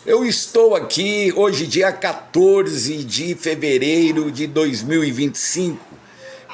Eu estou aqui hoje, dia 14 de fevereiro de 2025,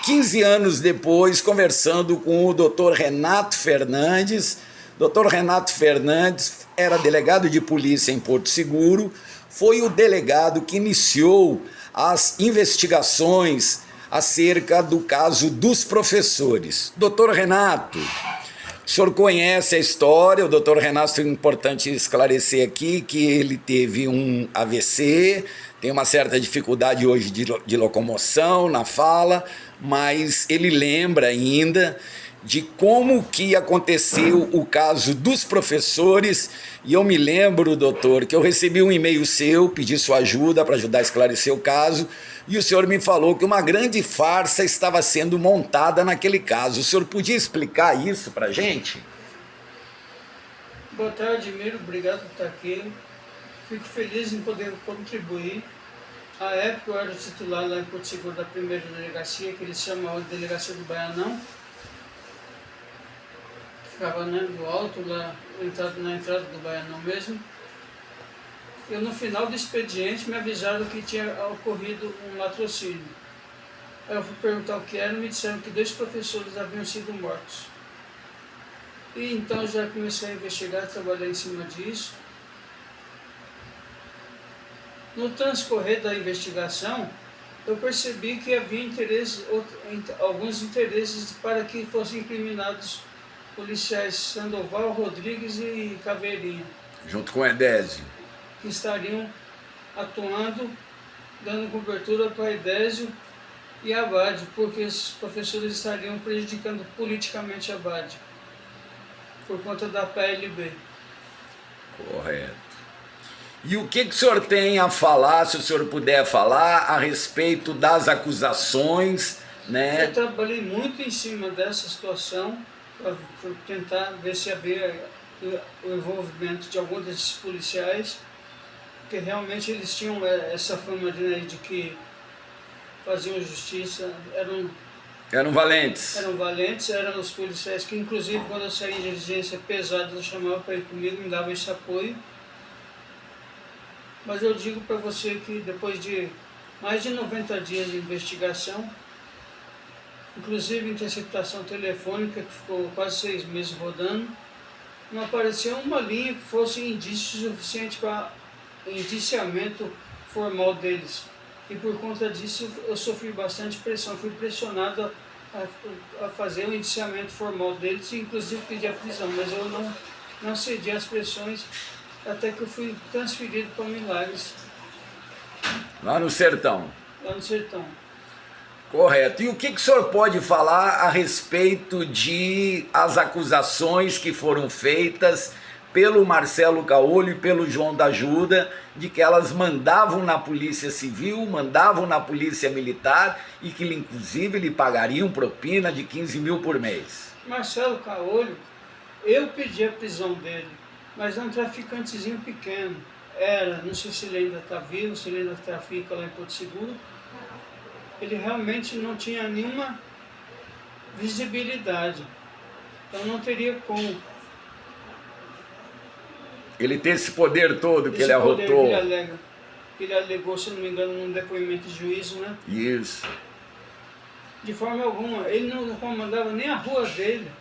15 anos depois, conversando com o Dr. Renato Fernandes. Dr. Renato Fernandes era delegado de polícia em Porto Seguro, foi o delegado que iniciou as investigações acerca do caso dos professores. Dr. Renato, o senhor conhece a história, o doutor Renato, é importante esclarecer aqui que ele teve um AVC, tem uma certa dificuldade hoje de locomoção, na fala, mas ele lembra ainda de como que aconteceu o caso dos professores, e eu me lembro, doutor, que eu recebi um e-mail seu, pedi sua ajuda para ajudar a esclarecer o caso, e o senhor me falou que uma grande farsa estava sendo montada naquele caso. O senhor podia explicar isso para a gente? Boa tarde, Miro. Obrigado por estar aqui. Fico feliz em poder contribuir. À época eu era titular lá em Porto Seguro da primeira delegacia, que eles chamavam de Delegacia do Baianão. Ficava no alto, lá na entrada do Baianão mesmo. Eu, no final do expediente, me avisaram que tinha ocorrido um latrocínio. Aí eu fui perguntar o que era e me disseram que 2 professores haviam sido mortos. E então já comecei a investigar, trabalhar em cima disso. No transcorrer da investigação, eu percebi que havia alguns interesses para que fossem incriminados policiais Sandoval, Rodrigues e Caveirinha, Junto com o Edésio. que estariam atuando, dando cobertura para Edésio e Abade, porque esses professores estariam prejudicando politicamente Abade, por conta da PLB. Correto. E o que o senhor tem a falar, se o senhor puder falar, a respeito das acusações, né? Eu trabalhei muito em cima dessa situação, para tentar ver se havia o envolvimento de algum desses policiais, porque realmente eles tinham essa fama de que faziam justiça, Eram valentes. eram os policiais que, inclusive, quando eu saí em diligência pesada, eu chamava para ir comigo, me dava esse apoio. Mas eu digo para você que depois de mais de 90 dias de investigação, inclusive interceptação telefônica, que ficou quase 6 meses rodando, não apareceu uma linha que fosse indício suficiente para indiciamento formal deles. E por conta disso eu sofri bastante pressão, fui pressionado a fazer o indiciamento formal deles, e inclusive pedir a prisão, mas eu não cedi às pressões, até que eu fui transferido para Milagres, Lá no sertão. lá no sertão. Correto. E o que o senhor pode falar a respeito de as acusações que foram feitas pelo Marcelo Caolho e pelo João da Ajuda, de que elas mandavam na Polícia Civil, mandavam na Polícia Militar e que inclusive lhe pagariam propina de 15 mil por mês? Marcelo Caolho, eu pedi a prisão dele, mas é um traficantezinho pequeno. Não sei se ele ainda está vivo, se ele ainda trafica lá em Porto Seguro. Ele realmente não tinha nenhuma visibilidade, então não teria como. Ele tem esse poder todo que Esse ele poder arrotou. que ele alegou, se não me engano, num depoimento de juízo, né? Isso. De forma alguma, ele não comandava nem a rua dele.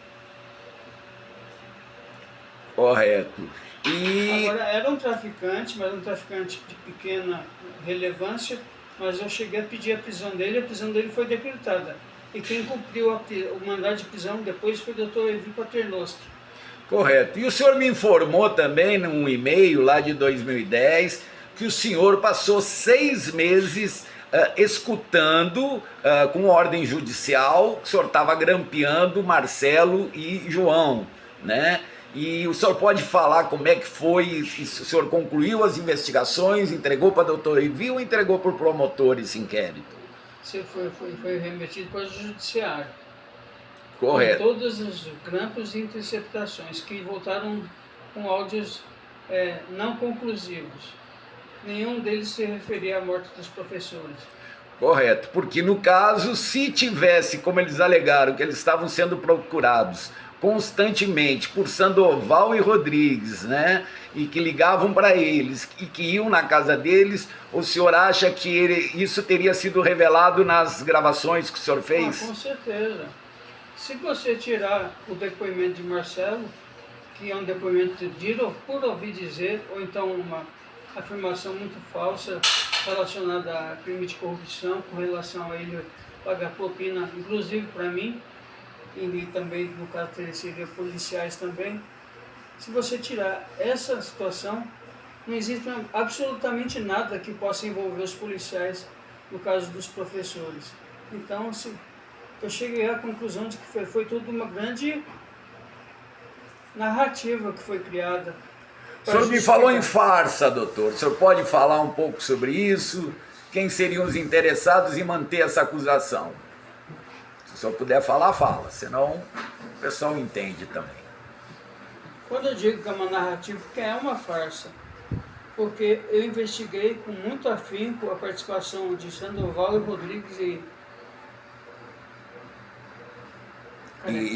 Correto. E Agora, era um traficante, mas um traficante de pequena relevância, mas eu cheguei a pedir a prisão dele, a prisão dele foi decretada. E quem cumpriu o mandado de prisão depois foi o doutor Evi Paternoster. correto. E o senhor me informou também num e-mail lá de 2010 que o senhor passou 6 meses escutando com ordem judicial que o senhor estava grampeando Marcelo e João, né? E o senhor pode falar como é que foi, se o senhor concluiu as investigações, entregou para o doutor Evi ou entregou para o promotor esse inquérito? Você foi remetido para o judiciário. Correto. Com todos os grampos e interceptações que voltaram com áudios não conclusivos. Nenhum deles se referia à morte dos professores. Correto, porque no caso, se tivesse, como eles alegaram, que eles estavam sendo procurados constantemente por Sandoval e Rodrigues, né? E que ligavam para eles e que iam na casa deles, o senhor acha que isso teria sido revelado nas gravações que o senhor fez? Com certeza. Se você tirar o depoimento de Marcelo, que é um depoimento por ouvir dizer, ou então uma afirmação muito falsa relacionada a crime de corrupção, com relação a ele pagar propina, inclusive para mim, e também no caso seria policiais também. Se você tirar essa situação, não existe absolutamente nada que possa envolver os policiais no caso dos professores. Então, eu cheguei à conclusão de que foi tudo uma grande narrativa que foi criada. O senhor me falou em farsa, doutor. O senhor pode falar um pouco sobre isso? Quem seriam os interessados em manter essa acusação? Se o senhor puder falar, fala. Senão, o pessoal entende também. Quando eu digo que é uma narrativa, porque é uma farsa. Porque eu investiguei com muito afinco a participação de Sandoval e Rodrigues e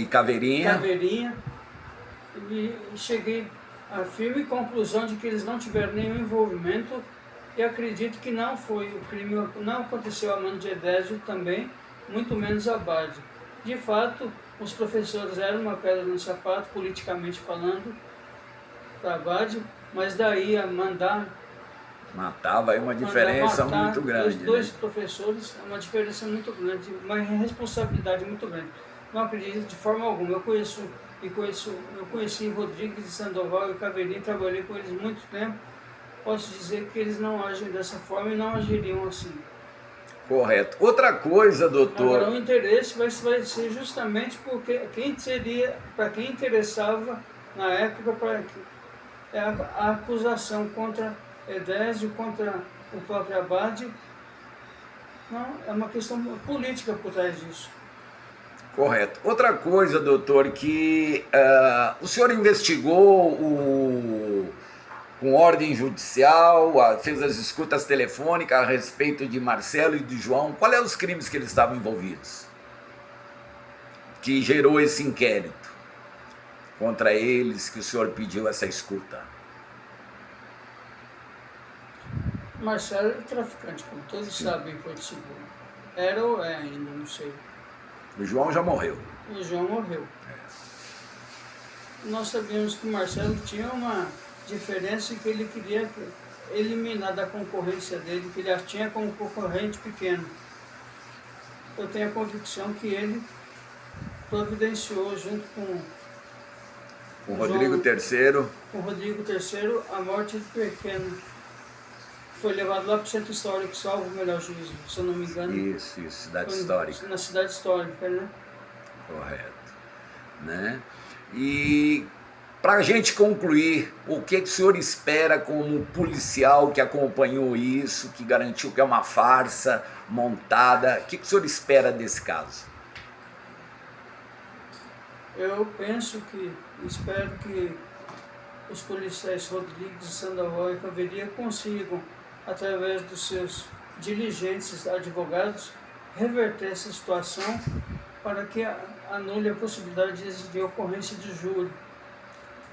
Caveirinha. E cheguei à firme conclusão de que eles não tiveram nenhum envolvimento e acredito que não foi o crime, não aconteceu a mão de Edésio também, muito menos a Abade. De fato, os professores eram uma pedra no sapato, politicamente falando, para Abade, mas daí a matava aí uma diferença muito grande. Os dois professores é uma diferença muito grande, uma responsabilidade muito grande. Não acredito de forma alguma. Eu conheci Rodrigues e Sandoval e Caveirinha, trabalhei com eles muito tempo. Posso dizer que eles não agem dessa forma e não agiriam assim. Correto. Outra coisa, doutor... Agora, o interesse vai ser justamente porque para quem interessava na época, a acusação contra Edésio, contra o próprio Abade, não, é uma questão política por trás disso. Correto. Outra coisa, doutor, que o senhor investigou com ordem judicial, fez as escutas telefônicas a respeito de Marcelo e de João. Qual é os crimes que eles estavam envolvidos? Que gerou esse inquérito contra eles, que o senhor pediu essa escuta? Marcelo era traficante, como todos sabem, foi de seguro. Era ou é ainda, não sei. O João já morreu. O João morreu. Nós sabíamos que o Marcelo tinha uma diferença que ele queria eliminar da concorrência dele, que ele as tinha como concorrente pequeno. Eu tenho a convicção que ele providenciou junto com o Rodrigo III. Com o Rodrigo III, a morte do pequeno. Foi levado lá para o centro histórico, salvo o melhor juízo, se eu não me engano. Isso, cidade histórica. Na cidade histórica, né? Correto. Né? E para a gente concluir, o que o senhor espera como policial que acompanhou isso, que garantiu que é uma farsa montada? O que o senhor espera desse caso? Eu espero que os policiais Rodrigues, Sandoval e Caveirinha consigam, através dos seus diligentes advogados, reverter essa situação para que anule a possibilidade de ocorrência de júri.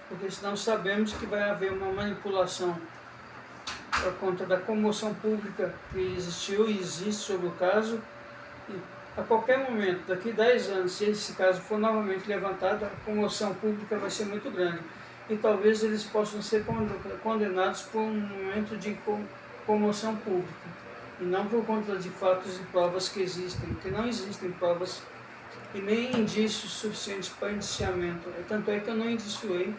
Porque senão sabemos que vai haver uma manipulação por conta da comoção pública que existiu e existe sobre o caso. E a qualquer momento, daqui a 10 anos, se esse caso for novamente levantado, a comoção pública vai ser muito grande. E talvez eles possam ser condenados por um momento de comoção pública, e não por conta de fatos e provas que existem, que não existem provas e nem indícios suficientes para indiciamento. Tanto é que eu não indiciei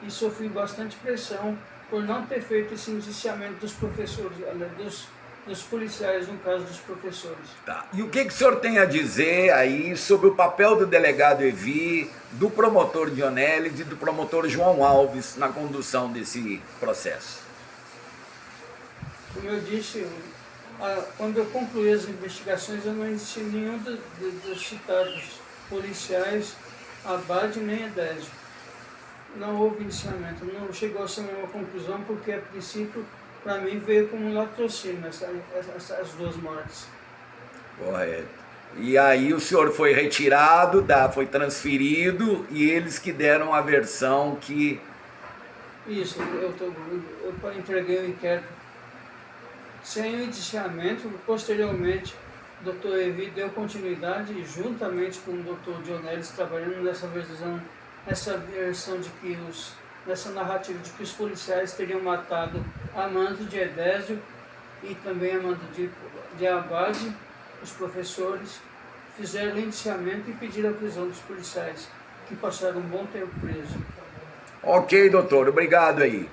e sofri bastante pressão por não ter feito esse indiciamento dos professores, dos policiais, no caso dos professores. Tá. E o que o senhor tem a dizer aí sobre o papel do delegado Evi, do promotor Dionelis e do promotor João Alves na condução desse processo? Como eu disse, quando eu concluí as investigações, eu não indiciei nenhum dos citados policiais, Abade nem Edésio. Não houve indiciamento, não chegou a ser uma conclusão, porque a princípio, para mim, veio como um latrocínio essas duas mortes. Correto. E aí o senhor foi retirado, foi transferido, e eles que deram a versão que... Isso, eu entreguei o inquérito sem o indiciamento. Posteriormente, o doutor Evi deu continuidade, juntamente com o doutor Dionelis, trabalhando nessa versão de que nessa narrativa de que os policiais teriam matado Amando de Edésio e também Amando de Abade. Os professores fizeram o indiciamento e pediram a prisão dos policiais, que passaram um bom tempo presos. Ok, doutor, obrigado aí.